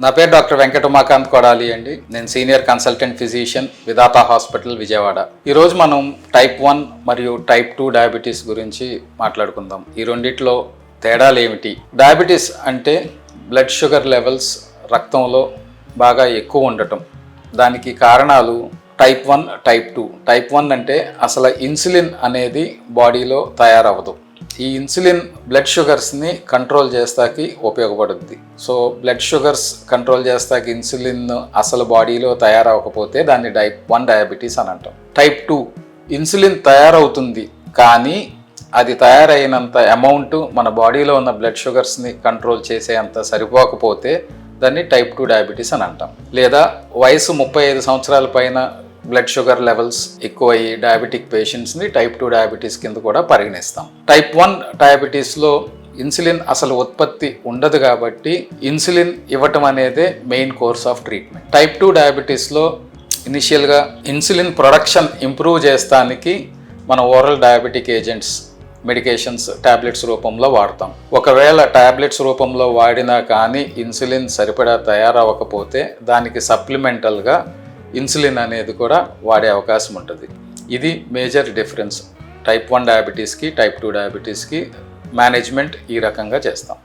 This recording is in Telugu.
నా పేరు డాక్టర్ వెంకట ఉమాకాంత్ కొడాలి అండి. నేను సీనియర్ కన్సల్టెంట్ ఫిజిషియన్ విధాత హాస్పిటల్ విజయవాడ. ఈరోజు మనం టైప్ 1 మరియు టైప్ 2 డయాబెటీస్ గురించి మాట్లాడుకుందాం. ఈ రెండిట్లో తేడాలు ఏమిటి? డయాబెటీస్ అంటే బ్లడ్ షుగర్ లెవెల్స్ రక్తంలో బాగా ఎక్కువ ఉండటం. దానికి కారణాలు టైప్ 1, టైప్ 2. టైప్ 1 అంటే అసలు ఇన్సులిన్ అనేది బాడీలో తయారవ్వదు. ఈ ఇన్సులిన్ బ్లడ్ షుగర్స్ని కంట్రోల్ చేస్తాకి ఉపయోగపడుద్ది. సో బ్లడ్ షుగర్స్ కంట్రోల్ చేస్తాకి ఇన్సులిన్ అసలు బాడీలో తయారవ్వకపోతే దాన్ని టైప్ 1 డయాబెటీస్ అని అంటాం. టైప్ 2 ఇన్సులిన్ తయారవుతుంది, కానీ అది తయారైనంత అమౌంట్ మన బాడీలో ఉన్న బ్లడ్ షుగర్స్ని కంట్రోల్ చేసే అంత సరిపోకపోతే దాన్ని టైప్ 2 డయాబెటీస్ అని అంటాం. లేదా వయసు 35 సంవత్సరాల పైన బ్లడ్ షుగర్ లెవెల్స్ ఎక్కువయ్యి డయాబెటిక్ పేషెంట్స్ని టైప్ 2 డయాబెటీస్ కింద కూడా పరిగణిస్తాం. టైప్ 1 డయాబెటీస్లో ఇన్సులిన్ అసలు ఉత్పత్తి ఉండదు, కాబట్టి ఇన్సులిన్ ఇవ్వటం అనేదే main course of treatment. Type 2 డయాబెటీస్లో ఇనిషియల్గా ఇన్సులిన్ ప్రొడక్షన్ ఇంప్రూవ్ చేస్తానికి మన oral diabetic agents, medications tablets రూపంలో వాడతాం. ఒకవేళ టాబ్లెట్స్ రూపంలో వాడినా కానీ ఇన్సులిన్ సరిపడా తయారవ్వకపోతే దానికి సప్లిమెంటల్గా ఇన్సులిన్ అనేది కూడా వాడే అవకాశం ఉంటుంది. ఇది మేజర్ డిఫరెన్స్ టైప్ 1 డయాబెటీస్కి టైప్ 2 డయాబెటీస్కి. మేనేజ్మెంట్ ఈ రకంగా చేస్తాం.